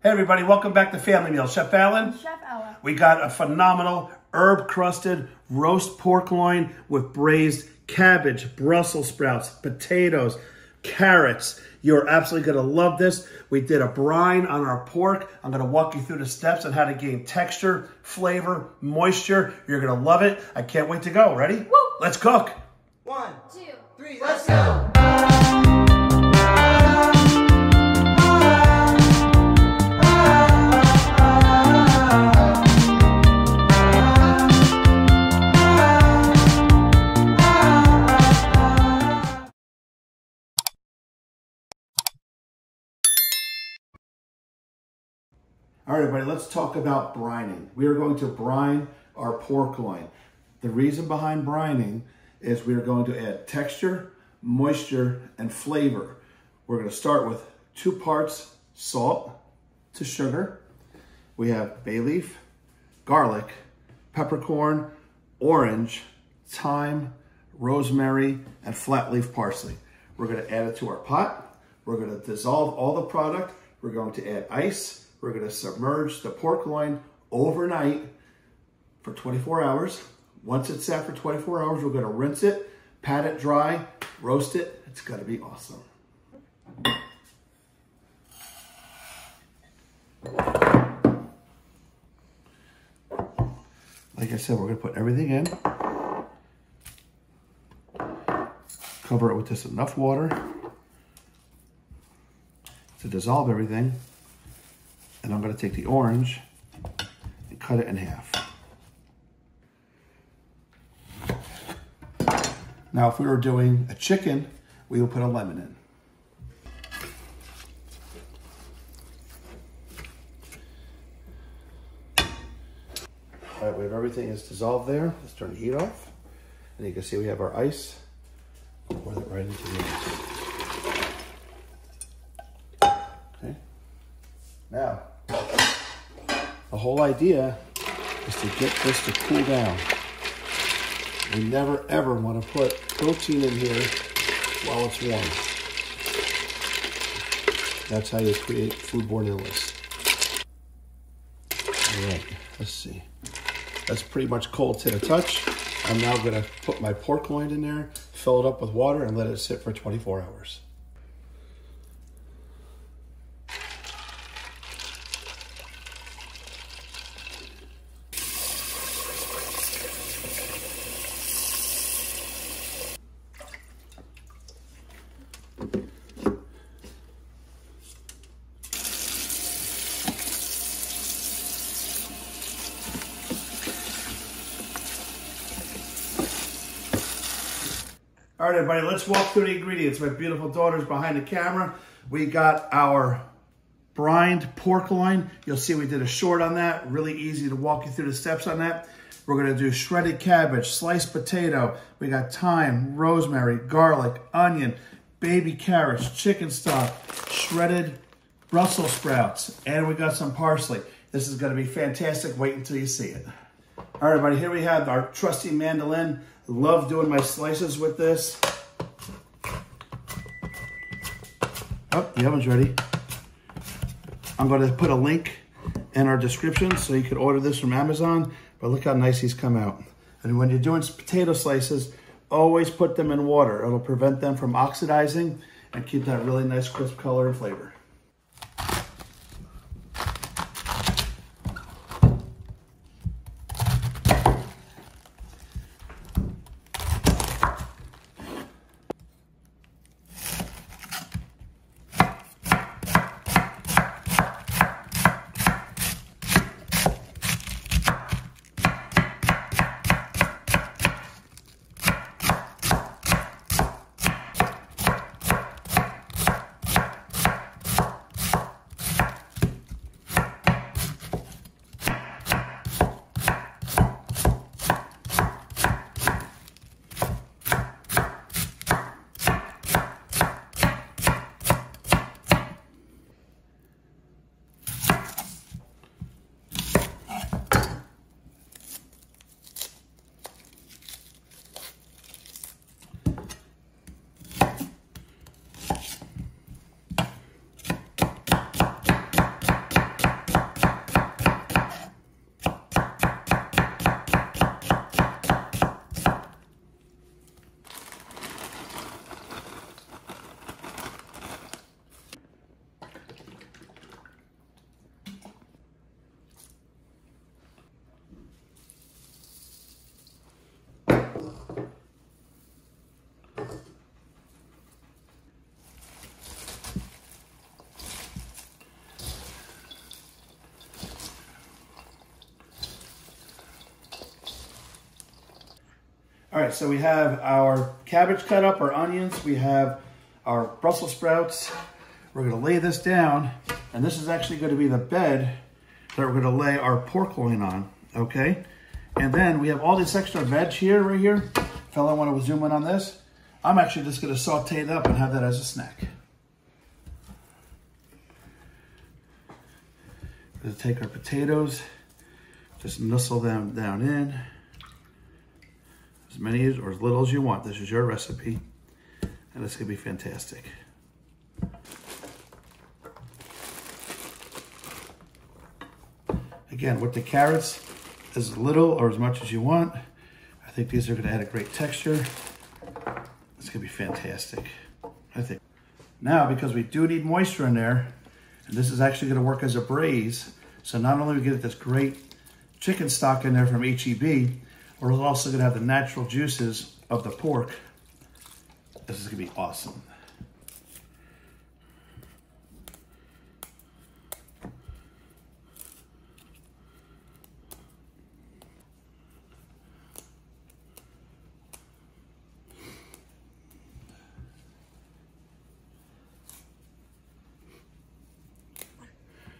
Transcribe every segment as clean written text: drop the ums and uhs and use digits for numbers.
Hey everybody, welcome back to Family Meal. Chef Alan? Chef Ella. We got a phenomenal herb-crusted roast pork loin with braised cabbage, Brussels sprouts, potatoes, carrots. You're absolutely gonna love this. We did a brine on our pork. I'm gonna walk you through the steps on how to gain texture, flavor, moisture. You're gonna love it. I can't wait to go. Ready? Woo! Let's cook. 1, 2, 3, let's go! All right, everybody, let's talk about brining. We are going to brine our pork loin. The reason behind brining is we are going to add texture, moisture, and flavor. We're going to start with 2 parts salt to sugar. We have bay leaf, garlic, peppercorn, orange, thyme, rosemary, and flat leaf parsley. We're going to add it to our pot. We're going to dissolve all the product. We're going to add ice. We're going to submerge the pork loin overnight for 24 hours. Once it's sat for 24 hours, we're going to rinse it, pat it dry, roast it. It's going to be awesome. Like I said, we're going to put everything in. Cover it with just enough water to dissolve everything. And I'm going to take the orange and cut it in half. Now, if we were doing a chicken, we would put a lemon in. All right, we have everything is dissolved there. Let's turn the heat off. And you can see we have our ice. Pour that right into the ice. Okay. Now, the whole idea is to get this to cool down. We never ever want to put protein in here while it's warm. That's how you create foodborne illness. All right, let's see. That's pretty much cold to the touch. I'm now gonna put my pork loin in there, fill it up with water, and let it sit for 24 hours. All right, everybody, let's walk through the ingredients. My beautiful daughter's behind the camera. We got our brined pork loin. You'll see we did a short on that. Really easy to walk you through the steps on that. We're gonna do shredded cabbage, sliced potato. We got thyme, rosemary, garlic, onion, baby carrots, chicken stock, shredded Brussels sprouts, and we got some parsley. This is gonna be fantastic. Wait until you see it. All right, everybody, here we have our trusty mandolin. Love doing my slices with this. Oh, the oven's ready. I'm going to put a link in our description so you can order this from Amazon, but look how nice these come out. And when you're doing potato slices, always put them in water. It'll prevent them from oxidizing and keep that really nice crisp color and flavor. All right, so we have our cabbage cut up, our onions, we have our Brussels sprouts. We're gonna lay this down, and this is actually gonna be the bed that we're gonna lay our pork loin on, okay? And then we have all this extra veg here, right here. If I wanna zoom in on this, I'm actually just gonna saute it up and have that as a snack. We're gonna take our potatoes, just nuzzle them down in. As many or as little as you want. This is your recipe, and it's gonna be fantastic. Again, with the carrots, as little or as much as you want. I think these are gonna add a great texture. It's gonna be fantastic, I think. Now, because we do need moisture in there, and this is actually gonna work as a braise, so not only we get this great chicken stock in there from H-E-B, we're also gonna have the natural juices of the pork. This is gonna be awesome.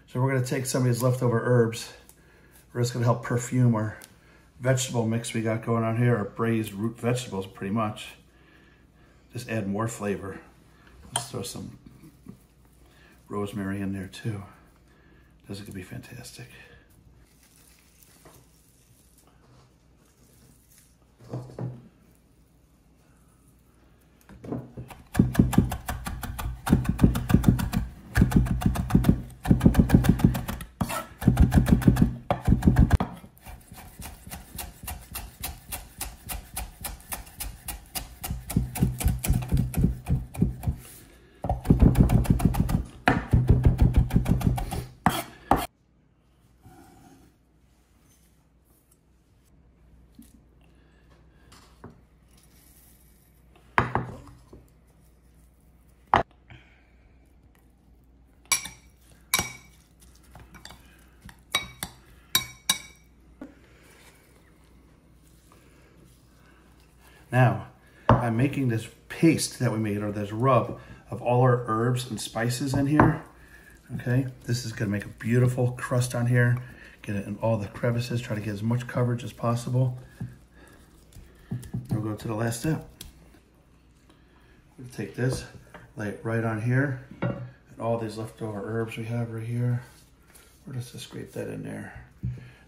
So we're gonna take some of these leftover herbs. We're just gonna help perfume our vegetable mix we got going on here, our braised root vegetables pretty much. Just add more flavor. Let's throw some rosemary in there too. This is gonna be fantastic. Now, I'm making this paste that we made, or this rub of all our herbs and spices in here, okay? This is gonna make a beautiful crust on here, get it in all the crevices, try to get as much coverage as possible. We'll go to the last step. We'll take this, lay it right on here, and all these leftover herbs we have right here, we're just gonna scrape that in there.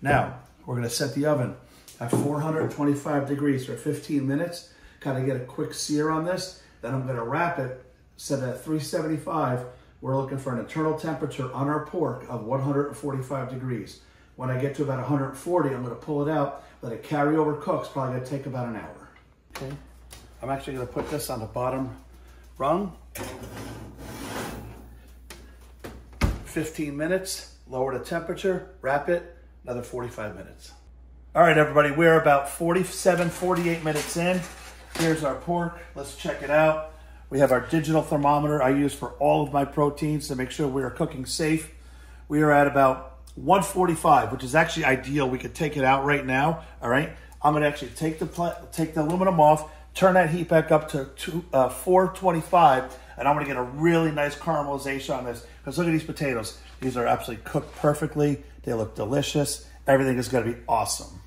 Now, we're gonna set the oven at 425 degrees for 15 minutes. Kind of get a quick sear on this. Then I'm gonna wrap it, set it at 375. We're looking for an internal temperature on our pork of 145 degrees. When I get to about 140, I'm gonna pull it out, let it carry over cook. It's probably gonna take about an hour. Okay. I'm actually gonna put this on the bottom rung. 15 minutes, lower the temperature, wrap it, another 45 minutes. All right, everybody, we're about 47, 48 minutes in. Here's our pork. Let's check it out. We have our digital thermometer I use for all of my proteins to make sure we are cooking safe. We are at about 145, which is actually ideal. We could take it out right now, all right? I'm gonna actually take the aluminum off, turn that heat back up to 425, and I'm gonna get a really nice caramelization on this. Because look at these potatoes. These are absolutely cooked perfectly. They look delicious. Everything is gonna be awesome.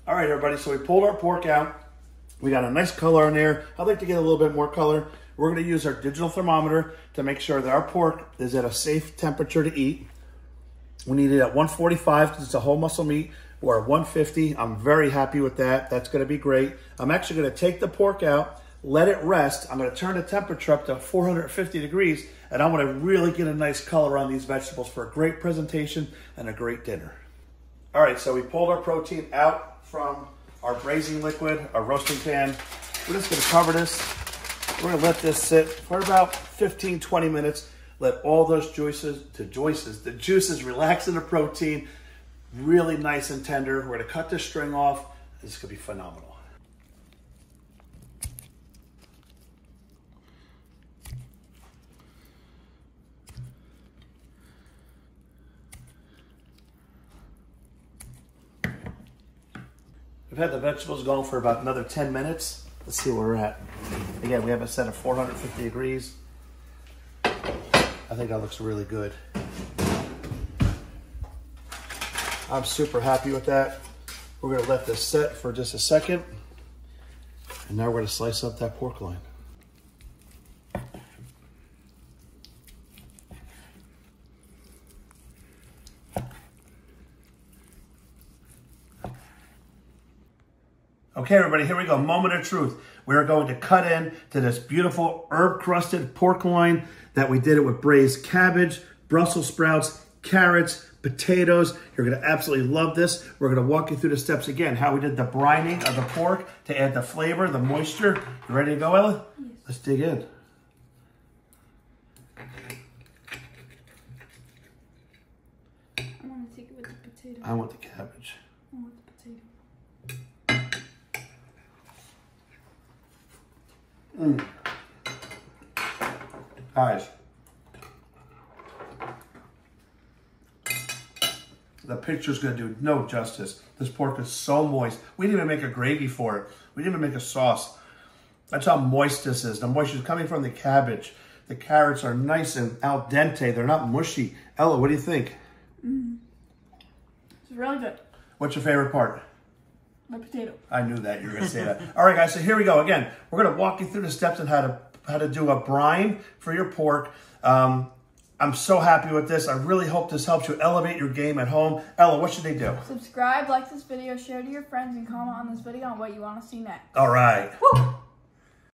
All right, everybody, so we pulled our pork out. We got a nice color in there. I'd like to get a little bit more color. We're gonna use our digital thermometer to make sure that our pork is at a safe temperature to eat. We need it at 145 because it's a whole muscle meat. We're at 150. I'm very happy with that. That's gonna be great. I'm actually gonna take the pork out, let it rest. I'm gonna turn the temperature up to 450 degrees, and I'm gonna really get a nice color on these vegetables for a great presentation and a great dinner. All right, so we pulled our protein out from our braising liquid, our roasting pan. We're just gonna cover this. We're gonna let this sit for about 15, 20 minutes. Let all those the juices relax in the protein. Really nice and tender. We're gonna cut this string off. This is gonna be phenomenal. We've had the vegetables going for about another 10 minutes. Let's see where we're at. Again, we have it set at 450 degrees. I think that looks really good. I'm super happy with that. We're gonna let this set for just a second. And now we're gonna slice up that pork loin. Okay, everybody, here we go. Moment of truth. We're going to cut in to this beautiful herb-crusted pork loin that we did it with braised cabbage, Brussels sprouts, carrots, potatoes. You're going to absolutely love this. We're going to walk you through the steps again, how we did the brining of the pork to add the flavor, the moisture. You ready to go, Ella? Yes. Let's dig in. I want to take it with the potato. I want the cabbage. I want the potato. Guys, the picture's gonna do no justice. This pork is so moist. We didn't even make a gravy for it. We didn't even make a sauce. That's how moist this is. The moisture is coming from the cabbage. The carrots are nice and al dente. They're not mushy. Ella, what do you think? It's really good. What's your favorite part? The potato. I knew that you were going to say that. All right, guys, so here we go. Again, we're going to walk you through the steps on how to do a brine for your pork. I'm so happy with this. I really hope this helps you elevate your game at home. Ella, what should they do? Subscribe, like this video, share to your friends, and comment on this video on what you want to see next. All right. Woo!